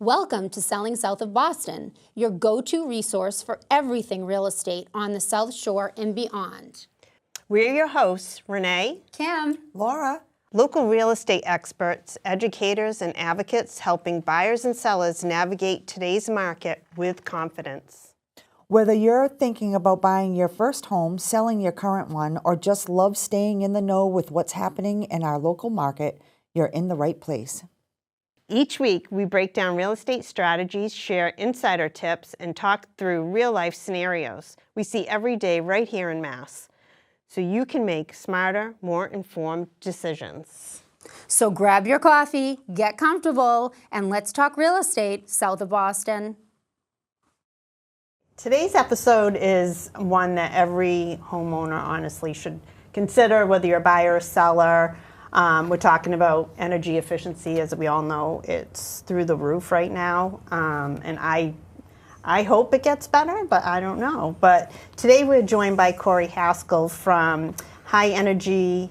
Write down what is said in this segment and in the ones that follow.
Welcome to Selling South of Boston, your go-to resource for everything real estate on the South Shore and beyond. We're your hosts, Renee, Kim, Laura. local real estate experts, educators, and advocates helping buyers and sellers navigate today's market with confidence. Whether you're thinking about buying your first home, selling your current one, or just love staying in the know with what's happening in our local market, you're in the right place. Each week, we break down real estate strategies, share insider tips, and talk through real-life scenarios we see every day right here in Mass, so you can make smarter, more informed decisions. so grab your coffee, get comfortable, and let's talk real estate south of Boston. Today's episode is one that every homeowner honestly should consider, whether you're a buyer or seller. We're talking about energy efficiency. As we all know, it's through the roof right now, and I hope it gets better, but I don't know. But today we're joined by Cory Haskell from High Energy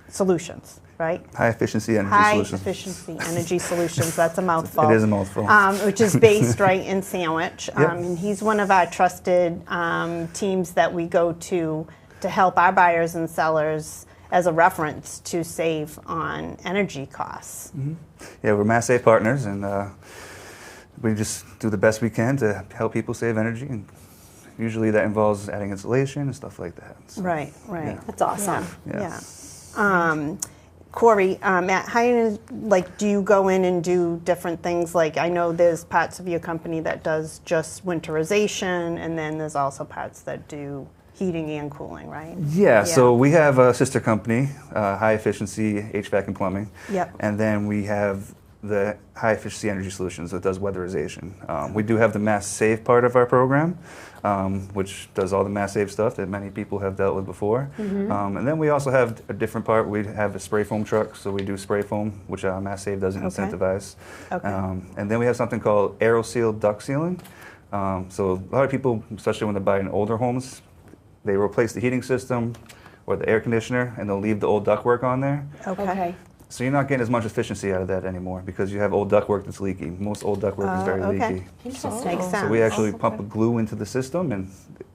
Solutions, right? High efficiency energy solutions. High efficiency energy solutions. That's a mouthful. It is a mouthful. Which is based right in Sandwich. Yep. And he's one of our trusted teams that we go to help our buyers and sellers as a reference to save on energy costs. Mm-hmm. Yeah, we're Mass Save partners, and we just do the best we can to help people save energy. And usually that involves adding insulation and stuff like that. So, Right. yeah. That's awesome. Yeah. Cory, at High, do you go in and do different things? Like, I know there's parts of your company that does just winterization, and then there's also parts that do heating and cooling, right? Yeah, so we have a sister company, High Efficiency HVAC and Plumbing. Yep. And then we have the High Efficiency Energy Solutions that does weatherization. We do have the Mass Save part of our program, which does all the Mass Save stuff that many people have dealt with before. Mm-hmm. And then we also have a different part. We have a spray foam truck, so we do spray foam, which Mass Save doesn't incentivize. Okay. And then we have something called AeroSeal duct sealing. So a lot of people, especially when they're buying older homes, they replace the heating system or the air conditioner, and they'll leave the old ductwork on there. Okay. So you're not getting as much efficiency out of that anymore because you have old ductwork that's leaky. Most old ductwork is very leaky. Interesting. Makes sense. So we actually pump a glue into the system, and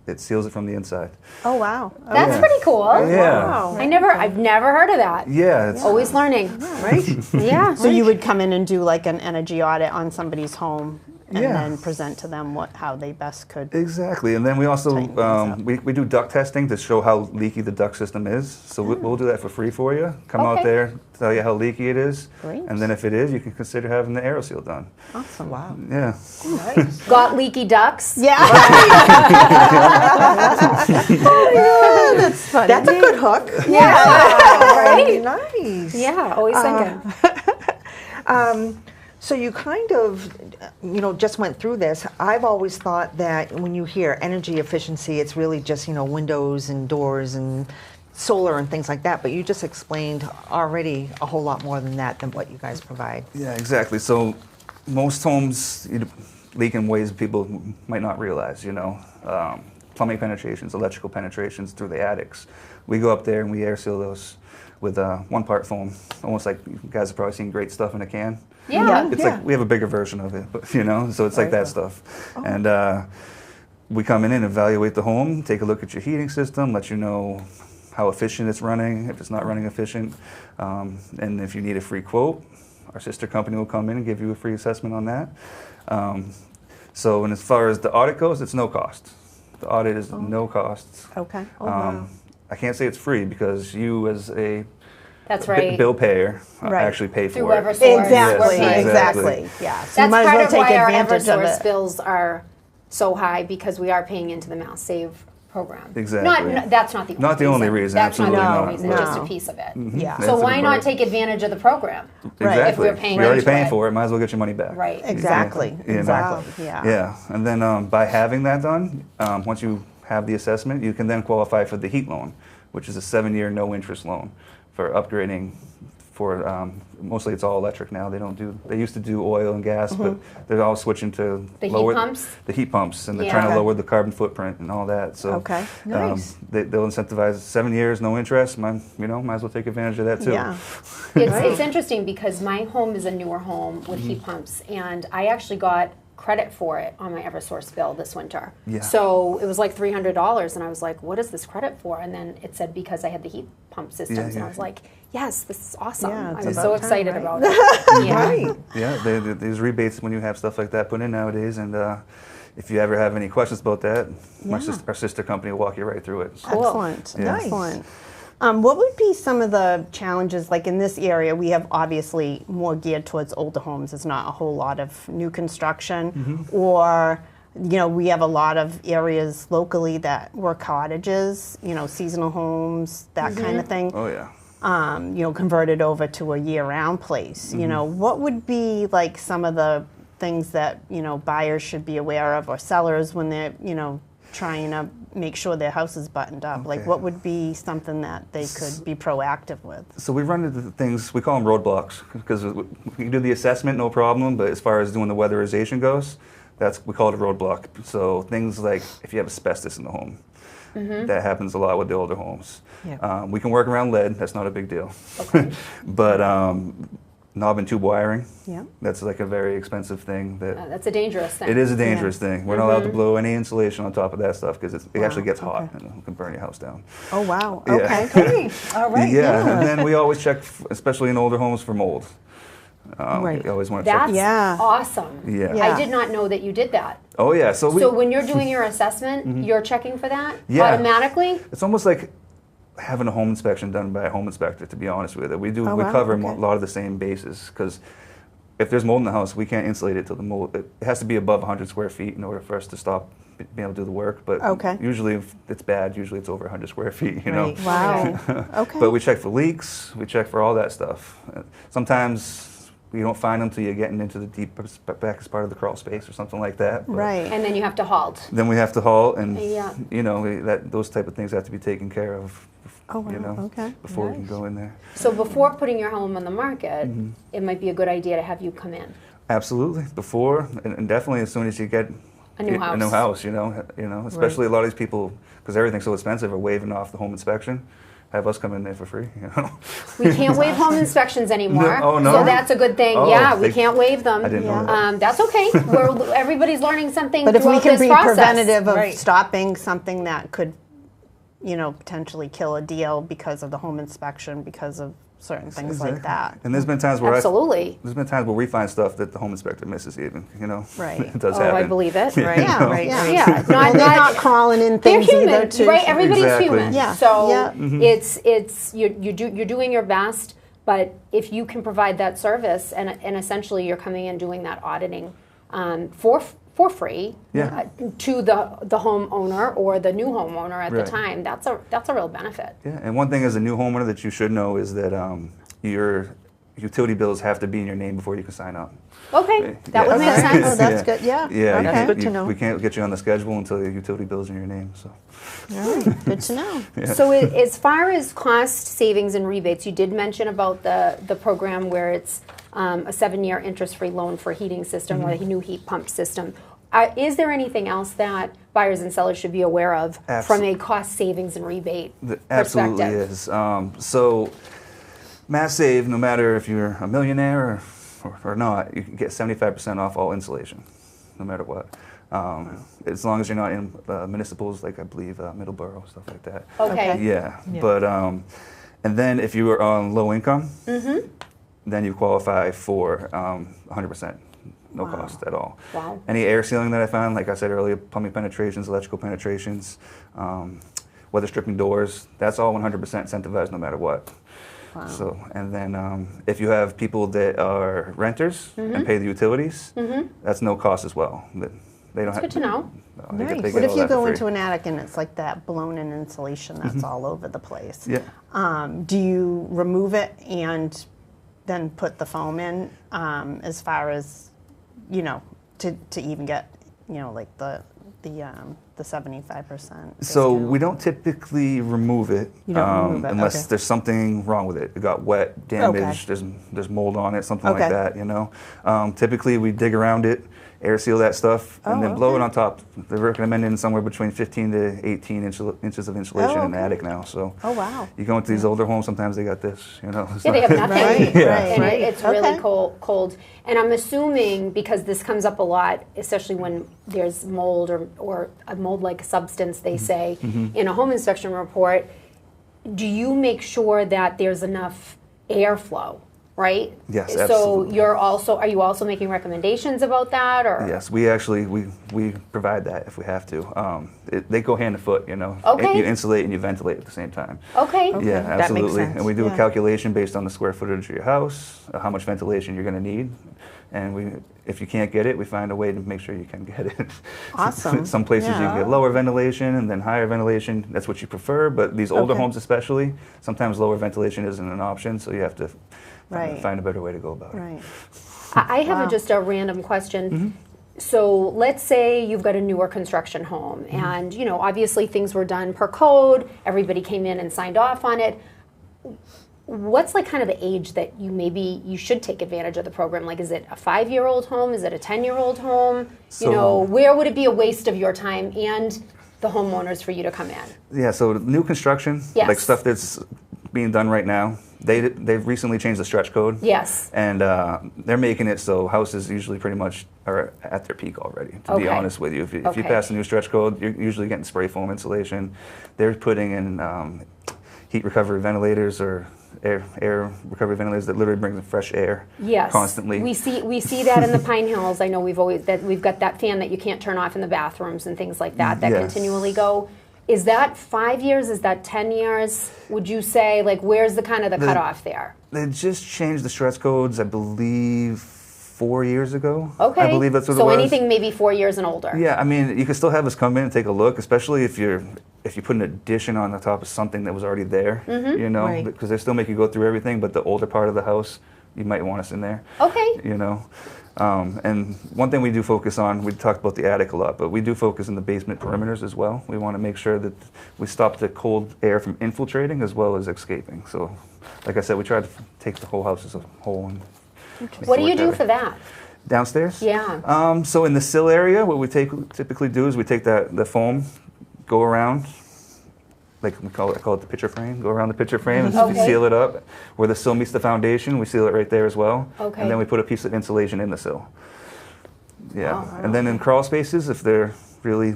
it seals it from the inside. Oh, wow. That's Yeah. pretty cool. Yeah. Wow. I've never heard of that. Yeah. It's, Always learning. Right? Yeah. So you would come in and do like an energy audit on somebody's home and Yeah. then present to them how they best could. Exactly, and then we also Tighten things up. we do duct testing to show how leaky the duct system is. So we'll do that for free for you. Come out Okay. there, tell you how leaky it is, Great. and then if it is, you can consider having the AeroSeal done. Awesome. Wow. Yeah. Got leaky ducks? Yeah. That's funny. That's a good hook. Right? Nice. Yeah, always thinking. So you kind of, just went through this. I've always thought that when you hear energy efficiency, it's really just, windows and doors and solar and things like that. But you just explained already a whole lot more than that, than what you guys provide. Yeah, exactly. So most homes leak in ways people might not realize, plumbing penetrations, electrical penetrations through the attics. We go up there and we air seal those with one-part foam, almost like you guys have probably seen great stuff in a can. Yeah. It's like we have a bigger version of it, but so it's like that stuff. And we come in and evaluate the home, take a look at your heating system, let you know how efficient it's running, if it's not running efficient, and if you need a free quote, our sister company will come in and give you a free assessment on that. And as far as the audit goes, it's no cost. The audit is no cost. Okay. I can't say it's free because you as a That's right. bill payer Right. actually pay for Through it. Eversource. Exactly. Yes, Exactly. Yeah. So you That's might as part well of take why our advantage of Eversource it. bills are so high, because we are paying into the Mass Save program. Exactly. That's not the only reason. Not the only reason, That's absolutely not the not. only reason, No. just a piece of it. Yeah. So That's why a not part. take advantage of the program? Exactly. If we're paying You're already into paying it. for it, might as well get your money back. Right. Exactly. Exactly. Yeah. Yeah, and then by having that done, once you have the assessment, you can then qualify for the heat loan, which is a 7-year no-interest loan for upgrading for mostly it's all electric now. They used to do oil and gas, but they're all switching to The lower heat pumps? the heat pumps, and they're Yeah. trying to Okay. lower the carbon footprint and all that. So Okay. Nice. they'll incentivize 7 years, no interest. Might as well take advantage of that too. Yeah. It's interesting because my home is a newer home with heat pumps, and I actually got credit for it on my Eversource bill this winter. Yeah. So it was like $300, and I was like, what is this credit for? And then it said because I had the heat pump systems, and yeah. I was like, yes, this is awesome. Yeah, it's I was about so time, excited right? about it. Yeah. Right. Yeah, there's rebates when you have stuff like that put in nowadays, and if you ever have any questions about that, our sister company will walk you right through it. Cool. Excellent. Yeah. Excellent. What would be some of the challenges, like in this area, we have obviously more geared towards older homes. There's not a whole lot of new construction, or, we have a lot of areas locally that were cottages, seasonal homes, that kind of thing. Oh yeah. Converted over to a year-round place. What would be like some of the things that, buyers should be aware of, or sellers when they're, trying to make sure their house is buttoned up? Like, Okay. what would be something that they could be proactive with? So we run into things, we call them roadblocks, because we can do the assessment, no problem, but as far as doing the weatherization goes, we call it a roadblock. So things like if you have asbestos in the home, that happens a lot with the older homes. Yeah. We can work around lead, that's not a big deal. Okay. But knob and tube wiring, Yeah. that's like a very expensive thing that That's a dangerous thing. it is a dangerous thing. We're not allowed to blow any insulation on top of that stuff because it actually gets hot okay. and it can burn your house down. Oh, wow. Yeah. Okay. Hey, all right. Yeah, and then we always check, especially in older homes, for mold. Right. We always want to check. That's Yeah. awesome. Yeah. Yeah. I did not know that you did that. Oh yeah, so when you're doing your assessment, you're checking for that Yeah. automatically? it's almost like having a home inspection done by a home inspector. To be honest with you, we Oh, wow. cover Okay. a lot of the same bases because if there's mold in the house, we can't insulate it till the mold. It has to be above 100 square feet in order for us to stop being able to do the work. But Okay. usually, if it's bad, usually it's over 100 square feet. You know. Right. Wow. Okay. But we check for leaks. We check for all that stuff. Sometimes you don't find them till you're getting into the deepest, backest part of the crawl space or something like that. But Right. And then you have to halt. then we have to halt, and Yeah. those type of things have to be taken care of. Oh, wow. Okay. Before we can go in there. So before putting your home on the market, it might be a good idea to have you come in. Absolutely, before and definitely as soon as you get A new a new house. house, especially a lot of these people, because everything's so expensive, are waiving off the home inspection. Have us come in there for free. We can't waive home inspections anymore. No, oh, no? So that's a good thing. Oh, yeah, we they- can't waive them. I didn't know Yeah. that. That's okay. Everybody's learning something But if we throughout can this be process. preventative of Right. stopping something that could, potentially kill a deal because of the home inspection, because of certain things like that. And there's been times where Absolutely. there's been times where we find stuff that the home inspector misses even. Right. It does Oh, happen. I believe it. Right. Yeah, Right, yeah. right. Yeah. Well, they're not crawling in They're things human, either, too. right? Everybody's Exactly. human. Yeah. So Yeah. it's you're doing your best, but if you can provide that service and essentially you're coming in doing that auditing for free Yeah. to the homeowner or the new homeowner at the Right. time, that's a real benefit. Yeah, and one thing as a new homeowner that you should know is that your utility bills have to be in your name before you can sign up. Okay, that would Yeah. make sense. Oh, that's good. Yeah. Yeah, Okay. That's good to know. We can't get you on the schedule until your utility bill's in your name. So. All right. Good to know. So as far as cost savings and rebates, you did mention about the program where it's a 7-year interest-free loan for a heating system or a new heat pump system. Is there anything else that buyers and sellers should be aware of from a cost savings and rebate Absolutely perspective? is. So Mass Save, no matter if you're a millionaire or not, you can get 75% off all insulation, no matter what. As long as you're not in municipals, like I believe Middleborough, stuff like that. Okay. Yeah, but and then if you are on low income, then you qualify for 100%, no cost at all. Wow. Any air sealing that I found, like I said earlier, plumbing penetrations, electrical penetrations, weather stripping doors, that's all 100% incentivized no matter what. Wow. So, and then if you have people that are renters and pay the utilities, that's no cost as well. They don't That's good to know. They get, they Nice. get What if all you that for go free. into an attic and it's like that blown-in insulation that's all over the place? Yeah. Do you remove it and then put the foam in, as far as, to even get, like the the 75%? So discount? we don't typically remove it, You don't remove it, unless okay. there's something wrong with it. It got wet, damaged, there's mold on it, something Okay. like that, you know. Typically we dig around it, air seal that stuff, and then blow it on top. They're recommending somewhere between 15 to 18 inches of insulation in the attic now. So Oh, wow. you go into these older homes, sometimes they got this, you know. It's Yeah, they not- have nothing. Right, Yeah. right, And right. it's really Okay. cold. And I'm assuming, because this comes up a lot, especially when there's mold or a mold-like substance, they say, in a home inspection report, do you make sure that there's enough airflow, right? Yes, So absolutely. are you also making recommendations about that? Or? Yes, we actually we provide that if we have to. They go hand to foot, you know. Okay. You insulate and you ventilate at the same time. Okay. Yeah, That makes absolutely. sense. And we do a Yeah. calculation based on the square footage of your house, how much ventilation you're going to need, and if you can't get it, we find a way to make sure you can get it. Awesome. Some places you Yeah. can get lower ventilation and then higher ventilation. That's what you prefer. But these older Okay. homes, especially, sometimes lower ventilation isn't an option, so you have to Right. find a better way to go about it. Right. I have Wow. just a random question. So let's say you've got a newer construction home, and obviously things were done per code. Everybody came in and signed off on it. What's like kind of the age that you should take advantage of the program? Like, is it a 5-year-old home? Is it a 10-year-old home? So- Where would it be a waste of your time and the homeowners for you to come in? Yeah, so new construction, Yes. like stuff that's being done right now, they've recently changed the stretch code. Yes. And they're making it so houses usually pretty much are at their peak already, to be Okay. honest with you. If you Okay. pass the new stretch code, you're usually getting spray foam insulation. They're putting in heat recovery ventilators or air recovery ventilators that literally bring the fresh air Yes. constantly. We see that in the Pine Hills. I know we've got that fan that you can't turn off in the bathrooms and things like that Yes. continually go. Is that 5 years? Is that 10 years? Would you say, like, where's the kind of the cutoff there? They just changed the stretch codes, I believe, 4 years ago. Okay. I believe that's what it so was. anything maybe 4 years and older. Yeah, I mean, you can still have us come in and take a look, especially if you put an addition on the top of something that was already there, you know, Right. because they still make you go through everything, but the older part of the house, you might want us in there, Okay. you know. And one thing we do focus on, we talked about the attic a lot, but we do focus on the basement perimeters as well. We want to make sure that we stop the cold air from infiltrating as well as escaping. So, like I said, we try to take the whole house as a whole. And What do you do for that? Downstairs? Yeah. So in the sill area, what we typically do is we take the foam, go around, like I call it the picture frame. Go around the picture frame and Okay. seal it up. Where the sill meets the foundation, we seal it right there as well. Okay. And then we put a piece of insulation in the sill. Yeah. Oh, wow. And then in crawl spaces, if they're really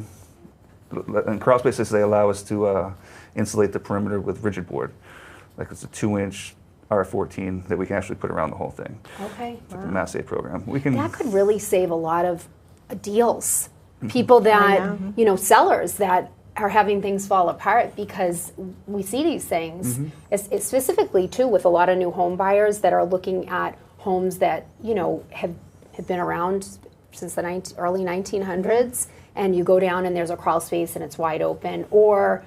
in crawl spaces, they allow us to insulate the perimeter with rigid board, like it's a 2-inch R14 that we can actually put around the whole thing. Okay. The Mass Save program. We can. That could really save a lot of deals. People that, sellers that are having things fall apart because we see these things, it's specifically too with a lot of new home buyers that are looking at homes that, have been around since the early 1900s, and you go down and there's a crawl space and it's wide open, or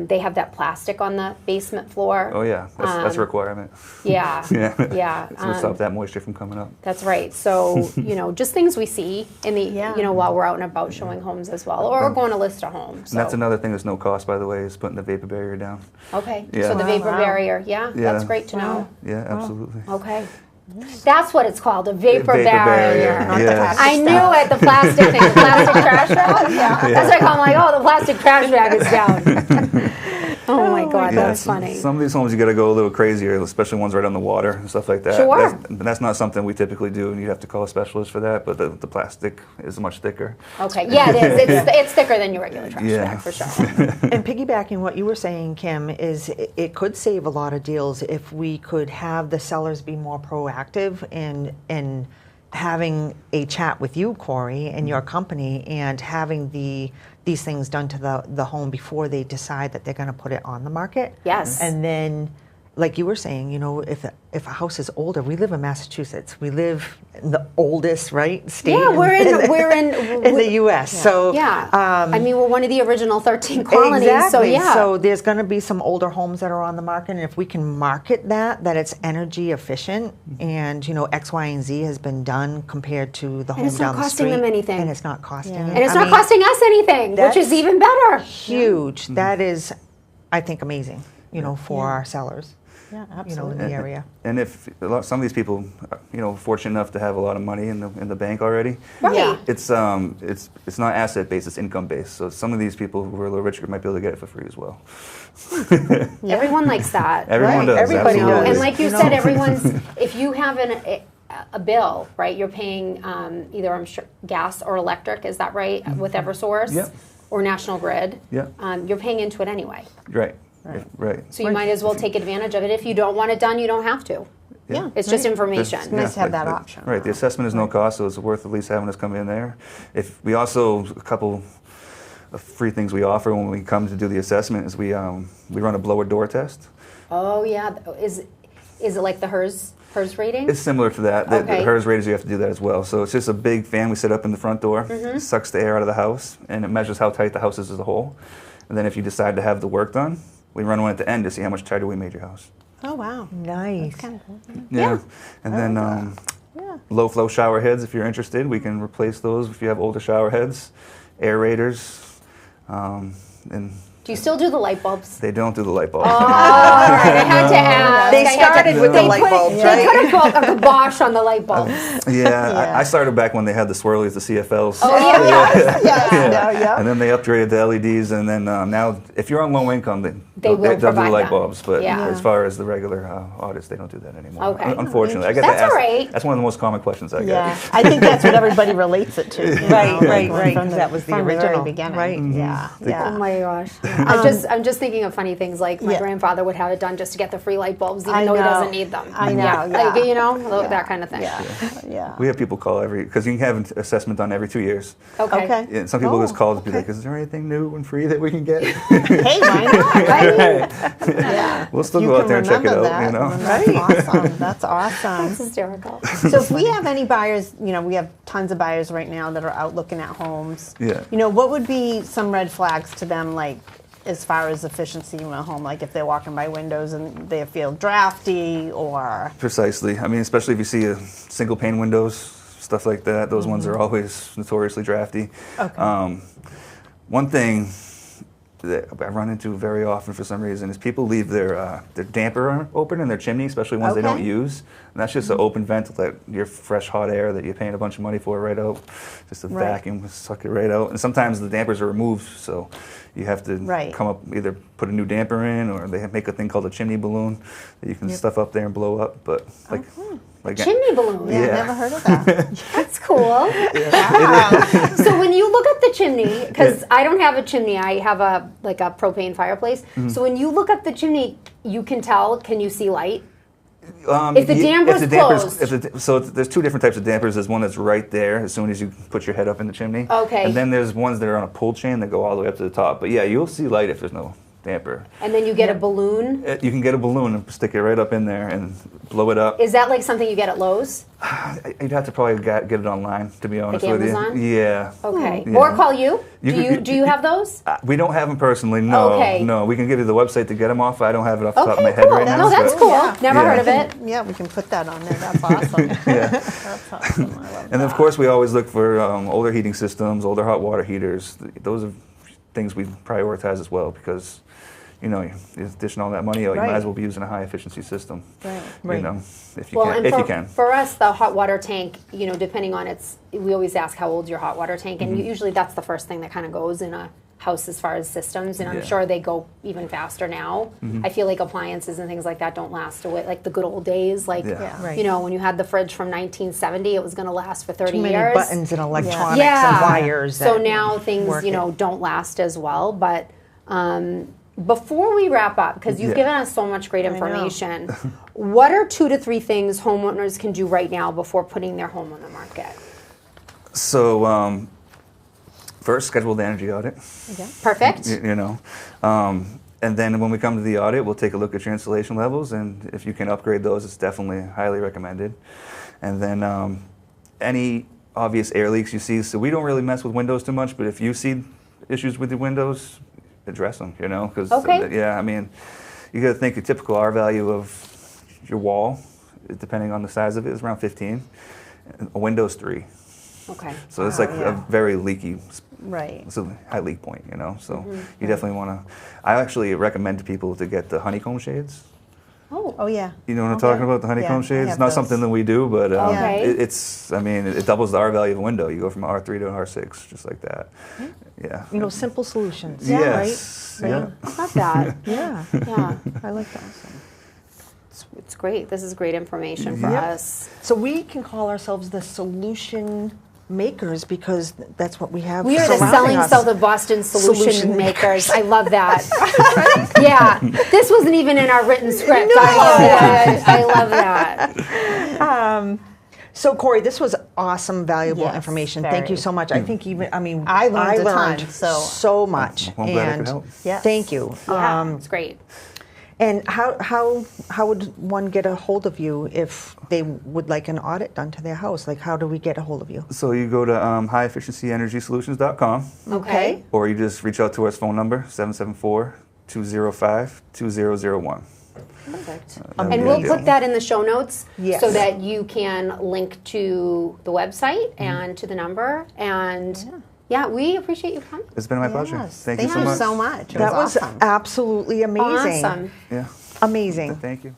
they have that plastic on the basement floor. Oh yeah, that's a requirement. Yeah, Yeah. yeah. It's gonna stop that moisture from coming up. That's right. So, just things we see in the, Yeah. while we're out and about showing homes as well, or going to list a home. So. And that's another thing that's no cost, by the way, is putting the vapor barrier down. Okay. Yeah. So the vapor Wow. barrier, yeah, Yeah. that's great to know. Yeah, absolutely. Okay. That's what it's called, a vapor, Vapor barrier. barrier, yeah. I knew it, the plastic thing, the plastic trash bag. Yeah. That's why I'm like, the plastic trash bag is down. Oh my God, Yeah, that's funny. Some of these homes you got to go a little crazier, especially ones right on the water and stuff like that. Sure. That's not something we typically do, and you have to call a specialist for that. But the plastic is much thicker. Okay, yeah, it is. It's thicker than your regular trash Yeah. bag, for sure. And piggybacking what you were saying, Kim, is it could save a lot of deals if we could have the sellers be more proactive in having a chat with you, Cory, and your company, and having these things done to the home before they decide that they're going to put it on the market. Yes. And then like you were saying, you know, if a house is older, we live in Massachusetts. We live in the oldest, right, state we're in the U.S. So I mean, we're one of the original 13 colonies. Exactly. So So there's going to be some older homes that are on the market, and if we can market that it's energy efficient, and you know X, Y, and Z has been done compared to the home it's down not the street, costing them anything, and it's not costing them, and it's not costing us anything, which is even better. Huge. That is, I think, amazing. You know, for our sellers. Yeah, absolutely. You know, in the area. And if some of these people, you know, fortunate enough to have a lot of money in the bank already, Right. it's not asset based, it's income based. So some of these people who are a little richer might be able to get it for free as well. Everyone likes that. Everyone does. Everybody absolutely. does. And like you said, everyone's, if you have a bill, right, you're paying either, I'm sure, gas or electric, is that right, with Eversource? Yep. Or National Grid? Yep. You're paying into it anyway. Right. Right. So you might as well take advantage of it. If you don't want it done, you don't have to. Yeah. It's just information. It's nice to have that option. Right. The assessment is no cost, so it's worth at least having us come in there. If we also, a couple of free things we offer when we come to do the assessment is we run a blower door test. Oh yeah, is it like the HERS rating? It's similar to that. Okay. The HERS ratings, you have to do that as well. So it's just a big fan we set up in the front door, sucks the air out of the house, and it measures how tight the house is as a whole. And then if you decide to have the work done, we run one at the end to see how much tighter we made your house. Oh, wow. Nice. That's kind of cool. Yeah. And then low flow shower heads, if you're interested, we can replace those if you have older shower heads, aerators, and Do you still do the light bulbs? they don't do the light bulbs. Oh, all right, I had to ask. They started with the light bulbs, They right? put a kibosh on the light bulbs. Yeah, I started back when they had the swirlies, the CFLs. Oh, yeah. Yeah. And then they upgraded to LEDs, and then now, if you're on low income, They will they'll do provide light them. bulbs. But Yeah. as far as the regular audits, they don't do that anymore. Okay. Unfortunately, I get That's to ask. all right. That's one of the most common questions I get. Yeah, I think that's what everybody relates it to. You know, Right. From That was the from very original. beginning. Right. Yeah. Oh Yeah. my gosh. I'm just thinking of funny things like my grandfather would have it done just to get the free light bulbs, even I though he know. doesn't need them. I know, Like, yeah. you know, that kind of thing. Yeah. We have people call because you can have an assessment done every 2 years. Okay. And some people just call to be like, "Is there anything new and free that we can get?" Hey, why not? Right? Yeah. We'll still You go out can there and check it remember out. that, You know. then That's awesome. That's awesome. It's hysterical. So if we have any buyers, you know, we have tons of buyers right now that are out looking at homes. Yeah. You know, what would be some red flags to them, like as far as efficiency in a home, like if they're walking by windows and they feel drafty or. Precisely. I mean, especially if you see single pane windows, stuff like that. Those ones are always notoriously drafty. Okay. One thing that I run into very often for some reason is people leave their damper open in their chimney, especially ones they don't Okay. use. And that's just an open vent to let your fresh hot air that you're paying a bunch of money for right out. Just a Right. vacuum, suck it right out. And sometimes the dampers are removed, so you have to Right. come up, either put a new damper in, or they make a thing called a chimney balloon that you can stuff up there and blow up. But like Chimney balloon. Yeah, Yeah. never heard of that. That's cool. So when you look at the chimney, because I don't have a chimney, I have a propane fireplace. So when you look up the chimney, you can tell. Can you see light? If the damper's closed. So there's two different types of dampers. There's one that's right there as soon as you put your head up in the chimney. Okay. And then there's ones that are on a pull chain that go all the way up to the top. But yeah, you'll see light if there's no damper. And then you get a balloon. You can get a balloon and stick it right up in there and blow it up. Is that like something you get at Lowe's? You'd have to probably get it online, to be honest with Amazon? you. Yeah. Okay. Yeah. Or call you. You Do you have those? We don't have them personally, no. Okay. No, we can give you the website to get them off. I don't have it off the top of my Okay, head cool. right now. No, that's but- cool. Yeah. Never Yeah. heard of it. Yeah, we can put that on there. That's awesome. Yeah. That's awesome. I love And of course, we always look for older heating systems, older hot water heaters. Those are things we prioritize as well because, you know, you're dishing all that money out, you might Right. as well be using a high efficiency system. Right. You know, if you Well, can. and If for, you can. for us, the hot water tank, you know, depending on we always ask how old's your hot water tank, and usually that's the first thing that kind of goes in a house as far as systems, and I'm Yeah. sure they go even faster now. I feel like appliances and things like that don't last away, like the good old days, like, Yeah. Right. you know, when you had the fridge from 1970, it was going to last for 30 Too many years. buttons and electronics Yeah. and wires. So that now things, work you know, it. don't last as well, but before we wrap up, because you've Yeah. given us so much great information, what are 2 to 3 things homeowners can do right now before putting their home on the market? So, first, schedule the energy audit. Perfect. You know, And then when we come to the audit, we'll take a look at your insulation levels, and if you can upgrade those, it's definitely highly recommended. And then any obvious air leaks you see, so we don't really mess with windows too much, but if you see issues with your windows, address them, you know, because yeah, I mean, you got to think a typical R value of your wall, depending on the size of it, is around 15. A window's 3. Okay. So it's like a very leaky, Right. it's a high leak point, you know. So you definitely want to. I actually recommend to people to get the honeycomb shades. Oh, yeah. You know what I'm talking about, the honeycomb Yeah, I shades? have Not those. something that we do, but Okay. it's, I mean, it doubles the R value of a window. You go from R3 to an R6, just like that. Yeah. You know, simple solutions. Yes. Right? Yeah. I love that. Yeah. Yeah, I like that. it's great. This is great information for Yep. us. So we can call ourselves the solution makers because that's what we have. We are the surrounding selling us. South of Boston solution Solution makers. I love that. Yeah, this wasn't even in our written script. I love that. I love that. So Cory, this was awesome, valuable Yes, information. very. Thank you so much. I think even, I mean, I learned a ton, learned so- much. Well, I'm glad I could And help. Yes. thank you. Yeah, it's great. And how would one get a hold of you if they would like an audit done to their house? Like, how do we get a hold of you? So you go to highefficiency-energy-solutions.com, Okay. or you just reach out to our phone number, 774-205-2001. Perfect. That would And be we'll ideal. put that in the show notes Yes. so that you can link to the website and to the number. And yeah, we appreciate you coming. It's been my pleasure. Yes. Thank you so much. so much. It That was awesome. absolutely amazing. Awesome. Yeah. Amazing. Thank you.